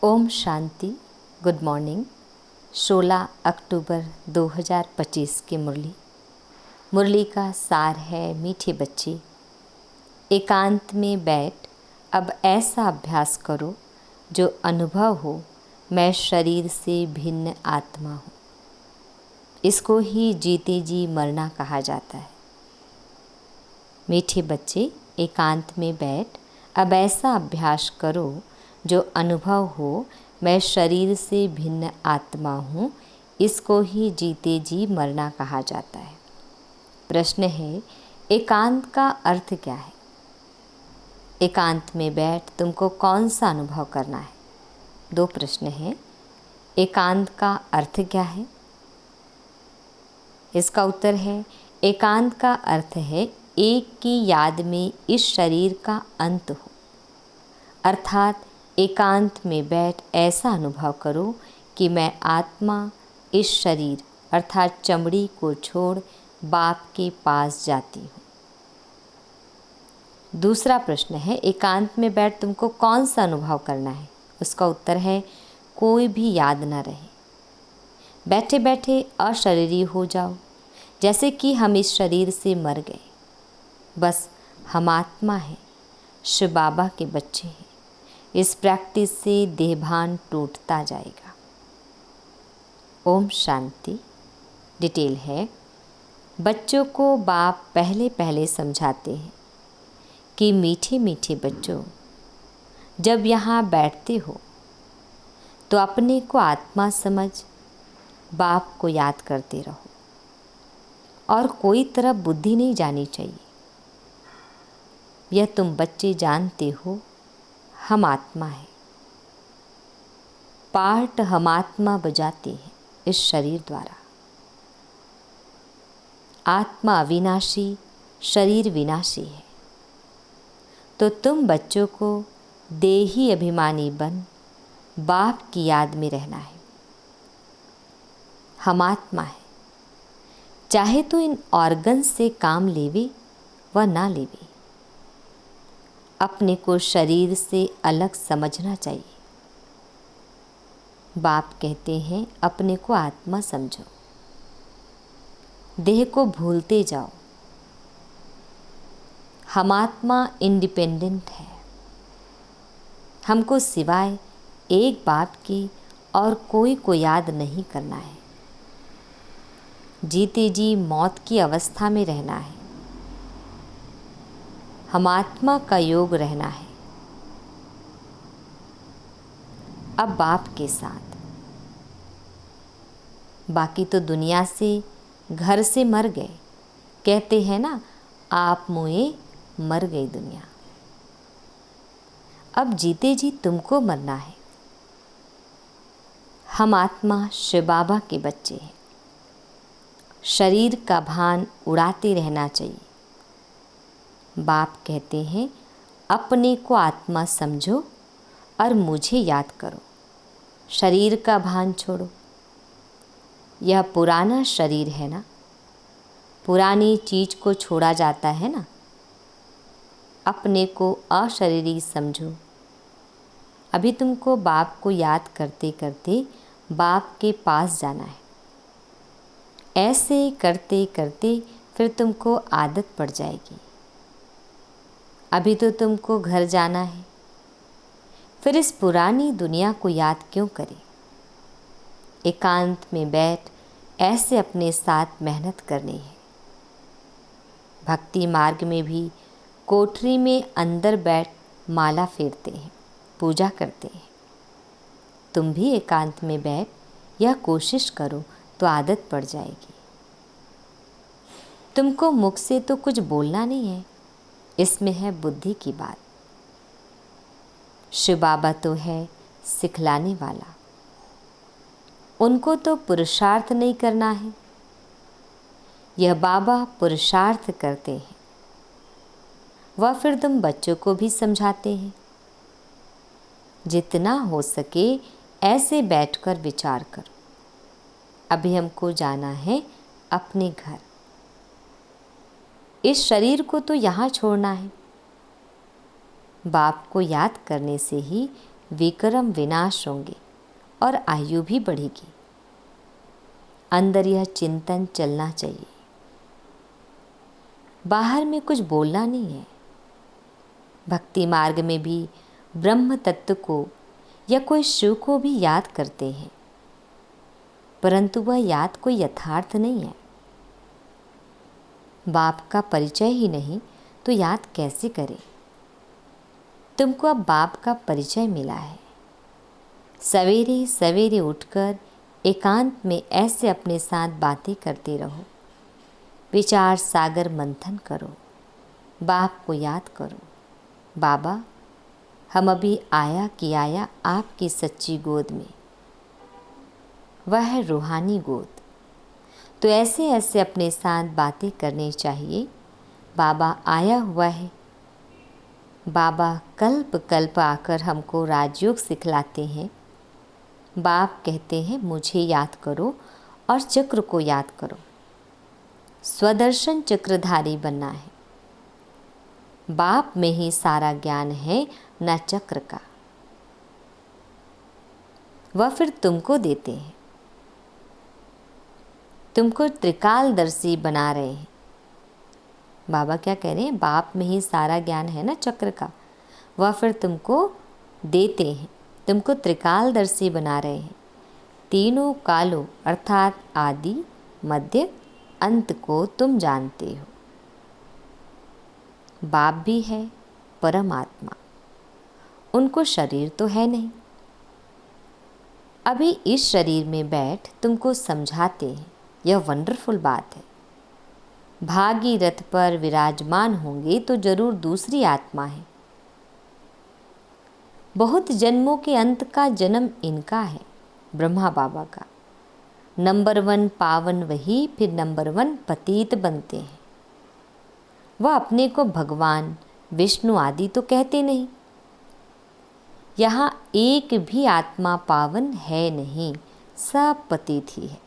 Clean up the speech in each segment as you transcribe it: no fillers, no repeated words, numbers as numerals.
Om Shanti. Good morning. 16 अक्टूबर 2025 की मुरली का सार है, मीठे बच्चे, एकांत में बैठ अब ऐसा अभ्यास करो जो अनुभव हो मैं शरीर से भिन्न आत्मा हूँ। इसको ही जीते जी मरना कहा जाता है। मीठे बच्चे, एकांत में बैठ अब ऐसा अभ्यास करो जो अनुभव हो मैं शरीर से भिन्न आत्मा हूँ। इसको ही जीते जी मरना कहा जाता है। प्रश्न है, एकांत का अर्थ क्या है? एकांत में बैठ तुमको कौन सा अनुभव करना है? दो प्रश्न हैं। एकांत का अर्थ क्या है? इसका उत्तर है, एकांत का अर्थ है एक की याद में इस शरीर का अंत हो। अर्थात एकांत में बैठ ऐसा अनुभव करो कि मैं आत्मा इस शरीर अर्थात चमड़ी को छोड़ बाप के पास जाती हूँ। दूसरा प्रश्न है, एकांत में बैठ तुमको कौन सा अनुभव करना है? उसका उत्तर है, कोई भी याद न रहे। बैठे बैठे अशरीरी हो जाओ, जैसे कि हम इस शरीर से मर गए। बस हम आत्मा हैं, शिव बाबा के बच्चे हैं। इस प्रैक्टिस से देहभान टूटता जाएगा। ओम शांति। डिटेल है, बच्चों को बाप पहले पहले समझाते हैं कि मीठे मीठे बच्चों, जब यहाँ बैठते हो तो अपने को आत्मा समझ बाप को याद करते रहो और कोई तरफ बुद्धि नहीं जानी चाहिए। यह तुम बच्चे जानते हो, हम आत्मा है। पार्ट हम आत्मा बजाते हैं इस शरीर द्वारा। आत्मा अविनाशी, शरीर विनाशी है। तो तुम बच्चों को देही अभिमानी बन बाप की याद में रहना है। हम आत्मा है, चाहे तो इन ऑर्गन से काम लेवे व ना लेवे, अपने को शरीर से अलग समझना चाहिए। बाप कहते हैं, अपने को आत्मा समझो, देह को भूलते जाओ। हम आत्मा इंडिपेंडेंट है। हमको सिवाय एक बाप की और कोई को याद नहीं करना है। जीते जी मौत की अवस्था में रहना है। हम आत्मा का योग रहना है। अब बाप के साथ, बाकी तो दुनिया से, घर से मर गए। कहते हैं ना, आप मुए मर गई दुनिया। अब जीते जी तुमको मरना है। हम आत्मा शिव बाबा के बच्चे हैं। शरीर का भान उड़ाते रहना चाहिए। बाप कहते हैं, अपने को आत्मा समझो और मुझे याद करो। शरीर का भान छोड़ो। यह पुराना शरीर है ना, पुरानी चीज को छोड़ा जाता है ना। अपने को अशरीरी समझो। अभी तुमको बाप को याद करते करते बाप के पास जाना है। ऐसे करते करते फिर तुमको आदत पड़ जाएगी। अभी तो तुमको घर जाना है, फिर इस पुरानी दुनिया को याद क्यों करें? एकांत में बैठ ऐसे अपने साथ मेहनत करनी है। भक्ति मार्ग में भी कोठरी में अंदर बैठ माला फेरते हैं, पूजा करते हैं। तुम भी एकांत में बैठ यह कोशिश करो तो आदत पड़ जाएगी। तुमको मुख से तो कुछ बोलना नहीं है, इसमें है बुद्धि की बात। शिव बाबा तो है सिखलाने वाला। उनको तो पुरुषार्थ नहीं करना है, यह बाबा पुरुषार्थ करते हैं। वह फिर तुम बच्चों को भी समझाते हैं। जितना हो सके ऐसे बैठकर विचार करो। अभी हमको जाना है अपने घर। इस शरीर को तो यहाँ छोड़ना है। बाप को याद करने से ही विक्रम विनाश होंगे और आयु भी बढ़ेगी। अंदर यह चिंतन चलना चाहिए, बाहर में कुछ बोलना नहीं है। भक्ति मार्ग में भी ब्रह्म तत्व को या कोई शिव को भी याद करते हैं, परंतु वह याद कोई यथार्थ नहीं है। बाप का परिचय ही नहीं तो याद कैसे करें। तुमको अब बाप का परिचय मिला है। सवेरे सवेरे उठकर एकांत में ऐसे अपने साथ बातें करते रहो, विचार सागर मंथन करो, बाप को याद करो। बाबा, हम अभी आया कि आया आपकी सच्ची गोद में, वह है रूहानी गोद। तो ऐसे ऐसे अपने साथ बातें करनी चाहिए। बाबा आया हुआ है। बाबा कल्प कल्प आकर हमको राजयोग सिखलाते हैं। बाप कहते हैं मुझे याद करो और चक्र को याद करो। स्वदर्शन चक्रधारी बनना है। बाप में ही सारा ज्ञान है, न चक्र का। वह फिर तुमको देते हैं। तुमको त्रिकालदर्शी बना रहे हैं। बाबा क्या कह रहे हैं? बाप में ही सारा ज्ञान है ना चक्र का, वह फिर तुमको देते हैं। तुमको त्रिकालदर्शी बना रहे हैं। तीनों कालों अर्थात आदि मध्य अंत को तुम जानते हो। बाप भी है परमात्मा, उनको शरीर तो है नहीं। अभी इस शरीर में बैठ तुमको समझाते हैं। यह वंडरफुल बात है। भागी रथ पर विराजमान होंगे तो जरूर दूसरी आत्मा है। बहुत जन्मों के अंत का जन्म इनका है, ब्रह्मा बाबा का। नंबर 1 पावन वही, फिर नंबर 1 पतित बनते हैं। वह अपने को भगवान विष्णु आदि तो कहते नहीं। यहाँ एक भी आत्मा पावन है नहीं, सब पतित ही है।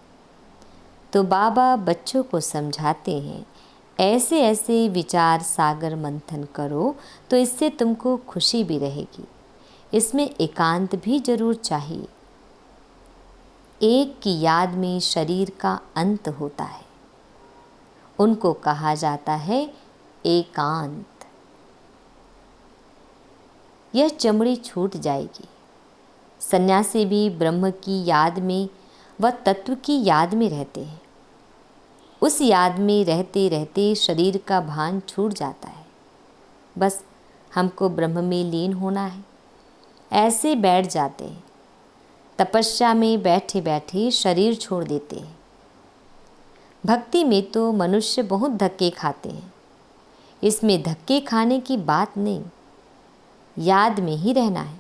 तो बाबा बच्चों को समझाते हैं, ऐसे ऐसे विचार सागर मंथन करो तो इससे तुमको खुशी भी रहेगी। इसमें एकांत भी जरूर चाहिए। एक की याद में शरीर का अंत होता है, उनको कहा जाता है एकांत। यह चमड़ी छूट जाएगी। सन्यासी भी ब्रह्म की याद में व तत्व की याद में रहते हैं। उस याद में रहते रहते शरीर का भान छूट जाता है। बस हमको ब्रह्म में लीन होना है, ऐसे बैठ जाते हैं। तपस्या में बैठे बैठे शरीर छोड़ देते हैं। भक्ति में तो मनुष्य बहुत धक्के खाते हैं। इसमें धक्के खाने की बात नहीं, याद में ही रहना है।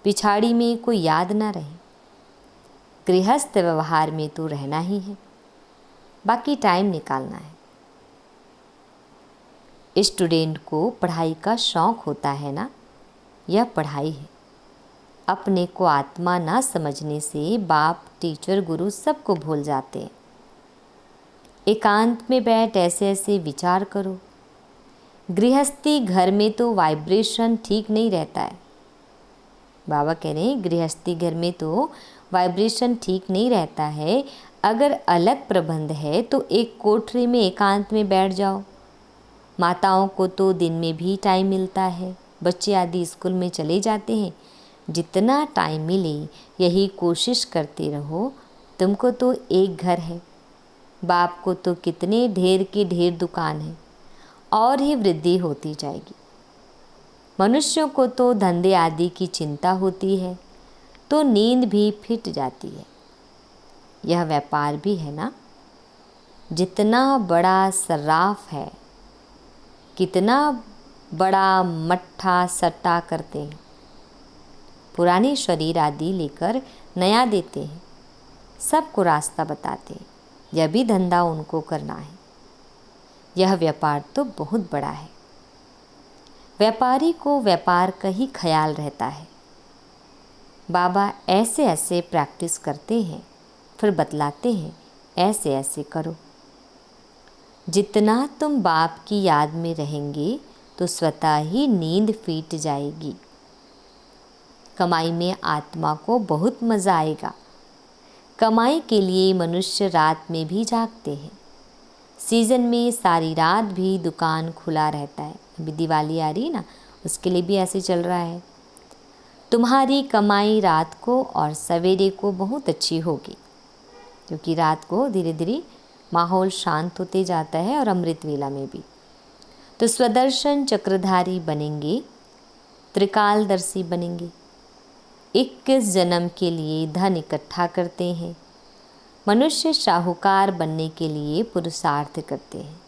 पिछाड़ी में कोई याद ना रहे। गृहस्थ व्यवहार में तो रहना ही है, बाकी टाइम निकालना है। स्टूडेंट को पढ़ाई का शौक़ होता है ना, यह पढ़ाई है। अपने को आत्मा ना समझने से बाप टीचर गुरु सबको भूल जाते हैं। एकांत में बैठ ऐसे ऐसे विचार करो। गृहस्थी घर में तो वाइब्रेशन ठीक नहीं रहता है। बाबा कह रहे हैं गृहस्थी घर में तो वाइब्रेशन ठीक नहीं रहता है। अगर अलग प्रबंध है तो एक कोठरी में एकांत में बैठ जाओ। माताओं को तो दिन में भी टाइम मिलता है, बच्चे आदि स्कूल में चले जाते हैं। जितना टाइम मिले यही कोशिश करते रहो। तुमको तो एक घर है, बाप को तो कितने ढेर की ढेर दुकान है, और ही वृद्धि होती जाएगी। मनुष्यों को तो धंधे आदि की चिंता होती है तो नींद भी फिट जाती है। यह व्यापार भी है ना। जितना बड़ा सर्राफ है, कितना बड़ा मट्ठा सट्टा करते हैं। पुराने शरीर आदि लेकर नया देते हैं, सबको रास्ता बताते हैं। यह भी धंधा उनको करना है। यह व्यापार तो बहुत बड़ा है। व्यापारी को व्यापार का ही ख्याल रहता है। बाबा ऐसे ऐसे प्रैक्टिस करते हैं, फिर बतलाते हैं ऐसे ऐसे करो। जितना तुम बाप की याद में रहेंगे तो स्वतः ही नींद फीट जाएगी। कमाई में आत्मा को बहुत मज़ा आएगा। कमाई के लिए मनुष्य रात में भी जागते हैं। सीज़न में सारी रात भी दुकान खुला रहता है। अभी दिवाली आ रही है ना, उसके लिए भी ऐसे चल रहा है। तुम्हारी कमाई रात को और सवेरे को बहुत अच्छी होगी, क्योंकि रात को धीरे धीरे माहौल शांत होते जाता है और अमृत वेला में भी। तो स्वदर्शन चक्रधारी बनेंगे, त्रिकालदर्शी बनेंगे। 21 जन्म के लिए धन इकट्ठा करते हैं। मनुष्य शाहूकार बनने के लिए पुरुषार्थ करते हैं।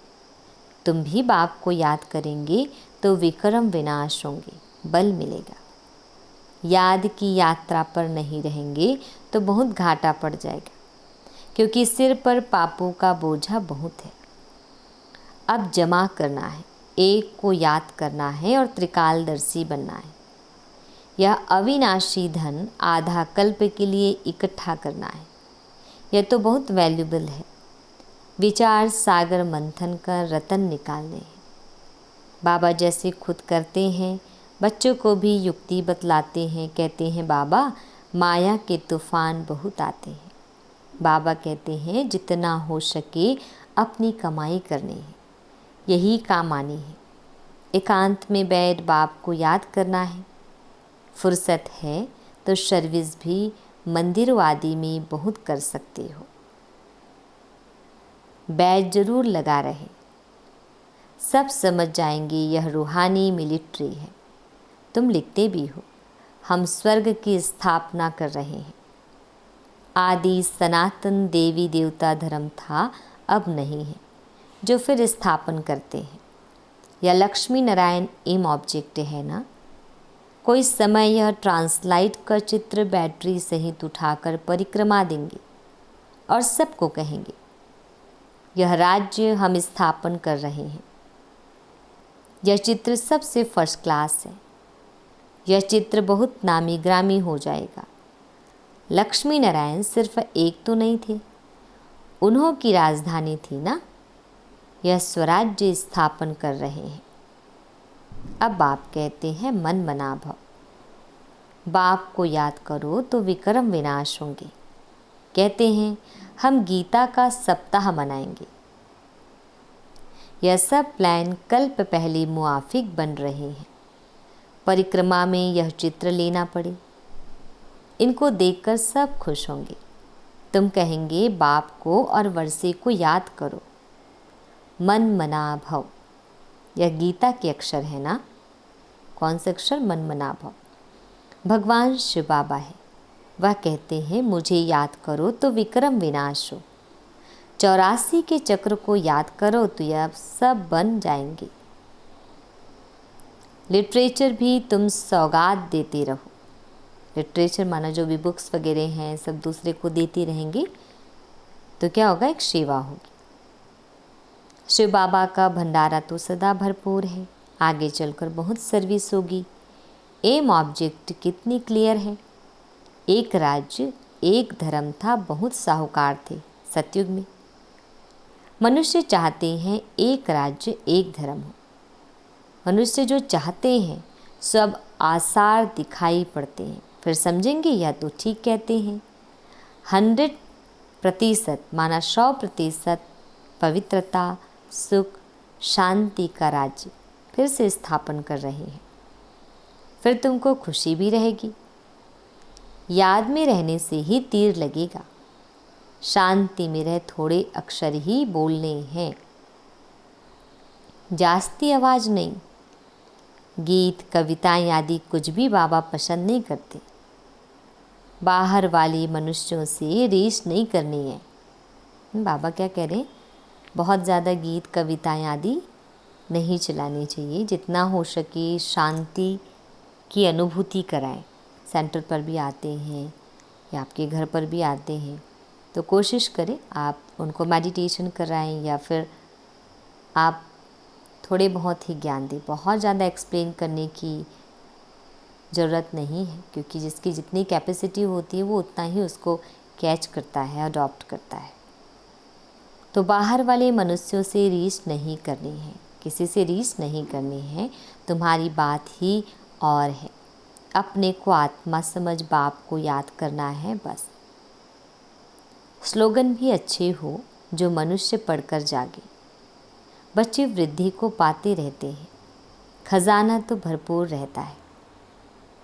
तुम भी बाप को याद करेंगे तो विक्रम विनाश होंगे, बल मिलेगा। याद की यात्रा पर नहीं रहेंगे तो बहुत घाटा पड़ जाएगा, क्योंकि सिर पर पापों का बोझा बहुत है। अब जमा करना है, एक को याद करना है और त्रिकालदर्शी बनना है। यह अविनाशी धन आधा कल्प के लिए इकट्ठा करना है। यह तो बहुत वैल्यूबल है। विचार सागर मंथन कर रतन निकालने हैं। बाबा जैसे खुद करते हैं, बच्चों को भी युक्ति बतलाते हैं। कहते हैं बाबा माया के तूफान बहुत आते हैं। बाबा कहते हैं जितना हो सके अपनी कमाई करनी है, यही काम आनी है। एकांत में बैठ बाप को याद करना है। फुर्सत है तो सर्विस भी मंदिर आदि में बहुत कर सकते हो। बैच जरूर लगा रहे, सब समझ जाएंगे यह रूहानी मिलिट्री है। तुम लिखते भी हो, हम स्वर्ग की स्थापना कर रहे हैं। आदि सनातन देवी देवता धर्म था, अब नहीं है, जो फिर स्थापन करते हैं। यह लक्ष्मी नारायण एम ऑब्जेक्ट है ना। कोई समय यह ट्रांसलाइट का चित्र बैटरी सहित उठाकर परिक्रमा देंगे और सबको कहेंगे यह राज्य हम स्थापन कर रहे हैं। यह चित्र सबसे फर्स्ट क्लास है। यह चित्र बहुत नामी ग्रामी हो जाएगा। लक्ष्मी नारायण सिर्फ एक तो नहीं थे, उन्हों की राजधानी थी ना। यह स्वराज्य स्थापन कर रहे हैं। अब बाप कहते हैं मन मना भव। बाप को याद करो तो विक्रम विनाश होंगे। कहते हैं हम गीता का सप्ताह मनाएंगे। यह सब प्लान कल्प पहले मुआफिक बन रहे हैं। परिक्रमा में यह चित्र लेना पड़े, इनको देखकर सब खुश होंगे। तुम कहेंगे बाप को और वर्षे को याद करो। मन मना भव, यह गीता के अक्षर है ना। कौन से अक्षर? मन मना भव। भगवान शिव बाबा है, वह कहते हैं मुझे याद करो तो विक्रम विनाश हो। 84 के चक्र को याद करो तो यह सब बन जाएंगे। लिटरेचर भी तुम सौगात देते रहो। लिटरेचर माना जो भी बुक्स वगैरह हैं सब दूसरे को देते रहेंगे तो क्या होगा? एक सेवा होगी। शिव बाबा का भंडारा तो सदा भरपूर है, आगे चलकर बहुत सर्विस होगी। एम ऑब्जेक्ट कितनी क्लियर है। एक राज्य एक धर्म था, बहुत साहूकार थे सतयुग में। मनुष्य चाहते हैं एक राज्य एक धर्म हो। मनुष्य जो चाहते हैं सब आसार दिखाई पड़ते हैं, फिर समझेंगे या तो ठीक कहते हैं। 100% माना 100% पवित्रता, सुख, शांति का राज्य फिर से स्थापन कर रहे हैं। फिर तुमको खुशी भी रहेगी। याद में रहने से ही तीर लगेगा। शांति में रह थोड़े अक्षर ही बोलने हैं, जास्ती आवाज़ नहीं। गीत कविताएं आदि कुछ भी बाबा पसंद नहीं करते। बाहर वाले मनुष्यों से रीस नहीं करनी है। बाबा क्या कह रहे हैं? बहुत ज़्यादा गीत कविताएं आदि नहीं चलानी चाहिए। जितना हो सके शांति की अनुभूति कराएं। सेंटर पर भी आते हैं या आपके घर पर भी आते हैं तो कोशिश करें आप उनको मेडिटेशन कराएं या फिर आप थोड़े बहुत ही ज्ञान दें। बहुत ज़्यादा एक्सप्लेन करने की ज़रूरत नहीं है, क्योंकि जिसकी जितनी कैपेसिटी होती है वो उतना ही उसको कैच करता है, अडॉप्ट करता है। तो बाहर वाले मनुष्यों से रीस नहीं करनी है, किसी से रीस नहीं करनी है। तुम्हारी बात ही और है। अपने को आत्मा समझ बाप को याद करना है बस। स्लोगन भी अच्छे हो जो मनुष्य पढ़कर जागे। बच्चे वृद्धि को पाते रहते हैं, खजाना तो भरपूर रहता है।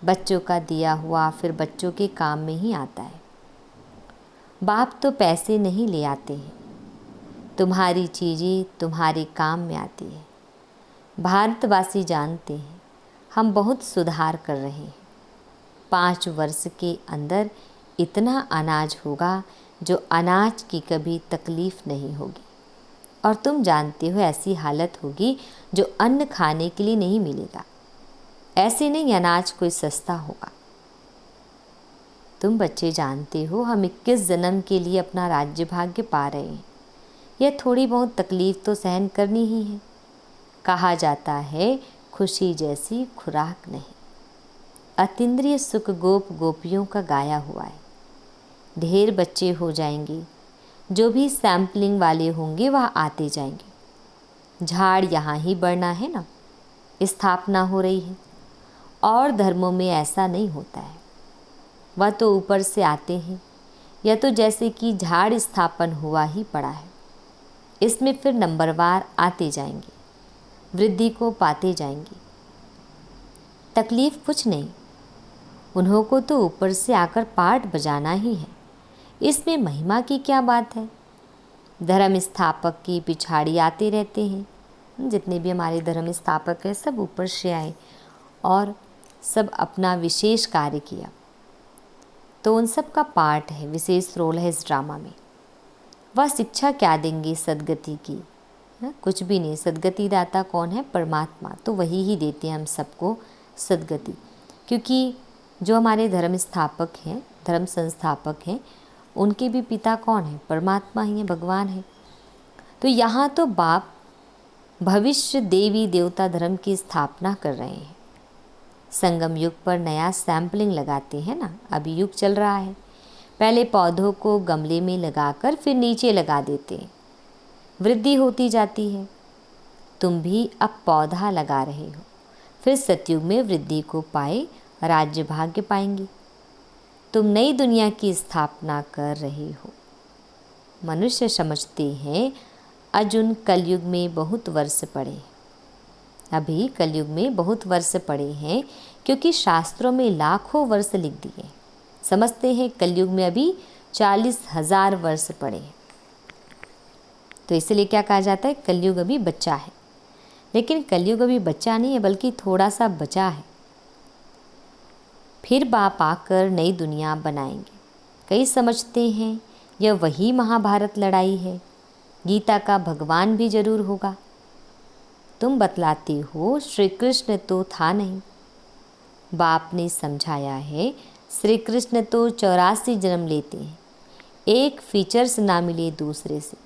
बच्चों का दिया हुआ फिर बच्चों के काम में ही आता है। बाप तो पैसे नहीं ले आते हैं, तुम्हारी चीज़ें तुम्हारे काम में आती है। भारतवासी जानते हैं हम बहुत सुधार कर रहे हैं। 5 वर्ष के अंदर इतना अनाज होगा जो अनाज की कभी तकलीफ़ नहीं होगी। और तुम जानते हो ऐसी हालत होगी जो अन्न खाने के लिए नहीं मिलेगा। ऐसे नहीं अनाज कोई सस्ता होगा। तुम बच्चे जानते हो हम 21 जन्म के लिए अपना राज्य भाग्य पा रहे हैं। यह थोड़ी बहुत तकलीफ़ तो सहन करनी ही है। कहा जाता है खुशी जैसी खुराक नहीं। अतीन्द्रिय सुख गोप गोपियों का गाया हुआ है। ढेर बच्चे हो जाएंगे, जो भी सैम्पलिंग वाले होंगे वह आते जाएंगे। झाड़ यहाँ ही बढ़ना है ना, स्थापना हो रही है। और धर्मों में ऐसा नहीं होता है, वह तो ऊपर से आते हैं। यह तो जैसे कि झाड़ स्थापन हुआ ही पड़ा है। इसमें फिर नंबरवार आते जाएंगे, वृद्धि को पाते जाएंगे। तकलीफ़ कुछ नहीं, उन्हों को तो ऊपर से आकर पाठ बजाना ही है। इसमें महिमा की क्या बात है। धर्म स्थापक की पिछाड़ी आते रहते हैं। जितने भी हमारे धर्म स्थापक हैं सब ऊपर से आए और सब अपना विशेष कार्य किया। तो उन सब का पार्ट है, विशेष रोल है इस ड्रामा में। वह शिक्षा क्या देंगे सद्गति की? कुछ भी नहीं। सद्गति दाता कौन है? परमात्मा। तो वही ही देते हैं हम सबको सद्गति। क्योंकि जो हमारे धर्म स्थापक हैं, धर्म संस्थापक हैं, उनके भी पिता कौन है? परमात्मा ही है, भगवान है। तो यहाँ तो बाप भविष्य देवी देवता धर्म की स्थापना कर रहे हैं। संगम युग पर नया सैम्पलिंग लगाते हैं ना, अभी युग चल रहा है। पहले पौधों को गमले में लगाकर फिर नीचे लगा देते हैं, वृद्धि होती जाती है। तुम भी अब पौधा लगा रहे हो, फिर सतयुग में वृद्धि को पाए राज्य भाग्य पाएंगे। तुम नई दुनिया की स्थापना कर रहे हो। मनुष्य समझते हैं अर्जुन कलयुग में बहुत वर्ष पड़े। अभी कलयुग में बहुत वर्ष पड़े हैं क्योंकि शास्त्रों में लाखों वर्ष लिख दिए। समझते हैं कलयुग में अभी 40,000 वर्ष पड़े हैं। तो इसलिए क्या कहा जाता है? कलयुग अभी बच्चा है। लेकिन कलयुग अभी बच्चा नहीं है, बल्कि थोड़ा सा बचा है। फिर बाप आकर नई दुनिया बनाएंगे। कई समझते हैं यह वही महाभारत लड़ाई है, गीता का भगवान भी जरूर होगा। तुम बतलाते हो श्री कृष्ण तो था नहीं। बाप ने समझाया है श्री कृष्ण तो 84 जन्म लेते हैं, एक फीचर्स ना मिले दूसरे से।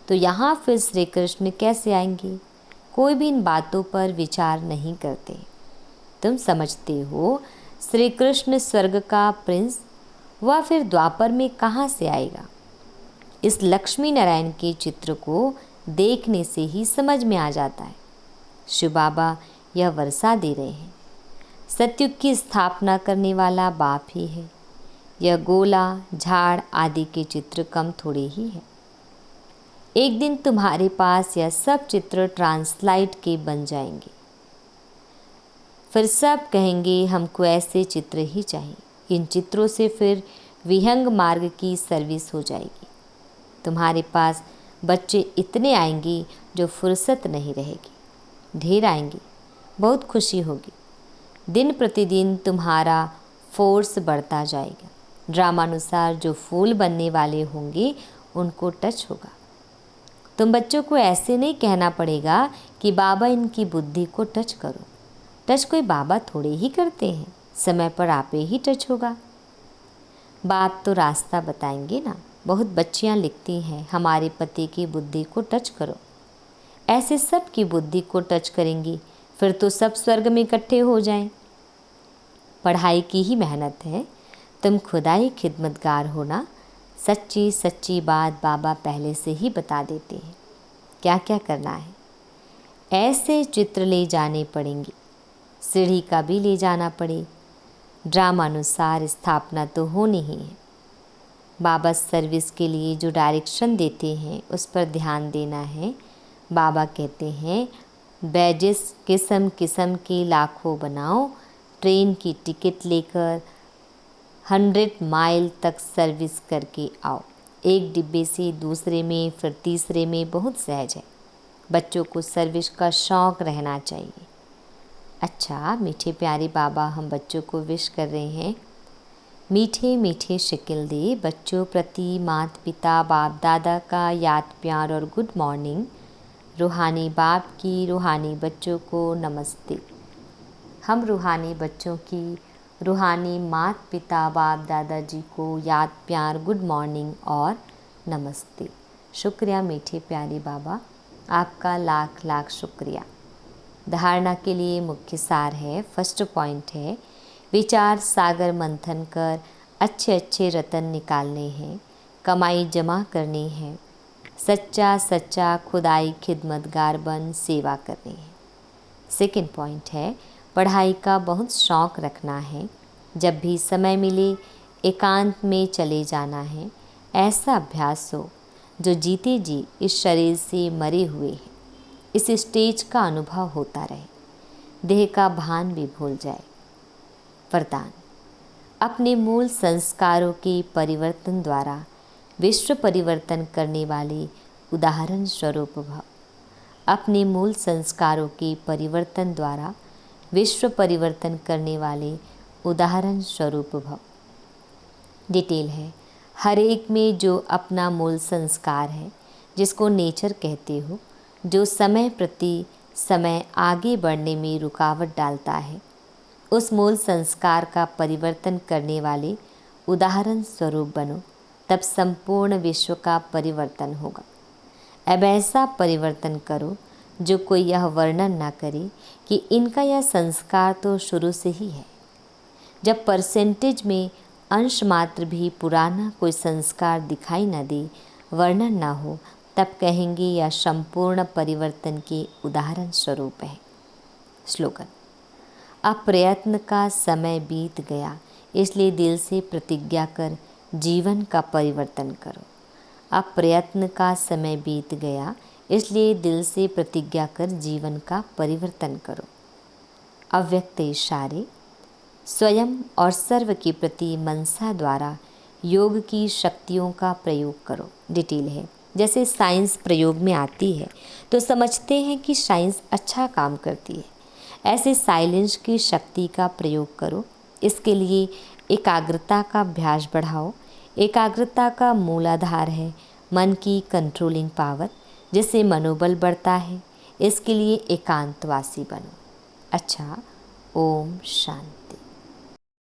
तो यहाँ फिर श्री कृष्ण कैसे आएंगे? कोई भी इन बातों पर विचार नहीं करते। तुम समझते हो श्री कृष्ण स्वर्ग का प्रिंस, वह फिर द्वापर में कहाँ से आएगा? इस लक्ष्मी नारायण के चित्र को देखने से ही समझ में आ जाता है। शिव बाबा यह वर्षा दे रहे हैं। सतयुग की स्थापना करने वाला बाप ही है। यह गोला, झाड़ आदि के चित्र कम थोड़े ही है। एक दिन तुम्हारे पास यह सब चित्र ट्रांसलाइट के बन जाएंगे। फिर सब कहेंगे हमको ऐसे चित्र ही चाहिए। इन चित्रों से फिर विहंग मार्ग की सर्विस हो जाएगी। तुम्हारे पास बच्चे इतने आएंगे जो फुर्सत नहीं रहेगी। ढेर आएंगे, बहुत खुशी होगी। दिन प्रतिदिन तुम्हारा फोर्स बढ़ता जाएगा। ड्रामानुसार जो फूल बनने वाले होंगे उनको टच होगा। तुम बच्चों को ऐसे नहीं कहना पड़ेगा कि बाबा इनकी बुद्धि को टच करो। टच कोई बाबा थोड़े ही करते हैं, समय पर आपे ही टच होगा। बाप तो रास्ता बताएंगे ना। बहुत बच्चियां लिखती हैं हमारे पति की बुद्धि को टच करो। ऐसे सब की बुद्धि को टच करेंगी फिर तो सब स्वर्ग में इकट्ठे हो जाएं। पढ़ाई की ही मेहनत है, तुम खुदा ही खिदमतगार होना। सच्ची सच्ची बात बाबा पहले से ही बता देते हैं क्या क्या करना है। ऐसे चित्र ले जाने पड़ेंगे, सीढ़ी का भी ले जाना पड़े। ड्रामानुसार स्थापना तो होनी ही है। बाबा सर्विस के लिए जो डायरेक्शन देते हैं उस पर ध्यान देना है। बाबा कहते हैं बैजेस किस्म किस्म के लाखों बनाओ, ट्रेन की टिकट लेकर 100 माइल तक सर्विस करके आओ। एक डिब्बे से दूसरे में फिर तीसरे में बहुत सहज है। बच्चों को सर्विस का शौक़ रहना चाहिए। अच्छा मीठे प्यारे बाबा हम बच्चों को विश कर रहे हैं। मीठे मीठे शक्ल दे बच्चों प्रति माता पिता बाप दादा का याद प्यार और गुड मॉर्निंग। रूहानी बाप की रूहानी बच्चों को नमस्ते। हम रूहानी बच्चों की रूहानी माता पिता बाप दादाजी को याद प्यार गुड मॉर्निंग और नमस्ते। शुक्रिया मीठे प्यारे बाबा, आपका लाख लाख शुक्रिया। धारणा के लिए मुख्य सार है, फर्स्ट पॉइंट है विचार सागर मंथन कर अच्छे अच्छे रतन निकालने हैं, कमाई जमा करनी है, सच्चा सच्चा खुदाई खिदमतगार बन सेवा करनी है। सेकंड पॉइंट है पढ़ाई का बहुत शौक़ रखना है, जब भी समय मिले एकांत में चले जाना है। ऐसा अभ्यास हो जो जीते जी इस शरीर से मरे हुए हैं, इस स्टेज का अनुभव होता रहे, देह का भान भी भूल जाए। वरदान अपने मूल संस्कारों के परिवर्तन द्वारा विश्व परिवर्तन करने वाले उदाहरण स्वरूप भव। अपने मूल संस्कारों के परिवर्तन द्वारा विश्व परिवर्तन करने वाले उदाहरण स्वरूप भव। डिटेल है हर एक में जो अपना मूल संस्कार है, जिसको नेचर कहते हो, जो समय प्रति समय आगे बढ़ने में रुकावट डालता है, उस मूल संस्कार का परिवर्तन करने वाले उदाहरण स्वरूप बनो, तब संपूर्ण विश्व का परिवर्तन होगा। अब ऐसा परिवर्तन करो जो कोई यह वर्णन ना करे कि इनका यह संस्कार तो शुरू से ही है। जब परसेंटेज में अंश मात्र भी पुराना कोई संस्कार दिखाई न दे, वर्णन ना हो, तब कहेंगे यह संपूर्ण परिवर्तन के उदाहरण स्वरूप है। स्लोगन अब प्रयत्न का समय बीत गया, इसलिए दिल से प्रतिज्ञा कर जीवन का परिवर्तन करो। अब प्रयत्न का समय बीत गया, इसलिए दिल से प्रतिज्ञा कर जीवन का परिवर्तन करो। अव्यक्त इशारे स्वयं और सर्व के प्रति मनसा द्वारा योग की शक्तियों का प्रयोग करो। डिटेल है जैसे साइंस प्रयोग में आती है तो समझते हैं कि साइंस अच्छा काम करती है, ऐसे साइलेंस की शक्ति का प्रयोग करो। इसके लिए एकाग्रता का अभ्यास बढ़ाओ। एकाग्रता का मूलाधार है मन की कंट्रोलिंग पावर, जिससे मनोबल बढ़ता है। इसके लिए एकांतवासी बनो। अच्छा, ओम शांति।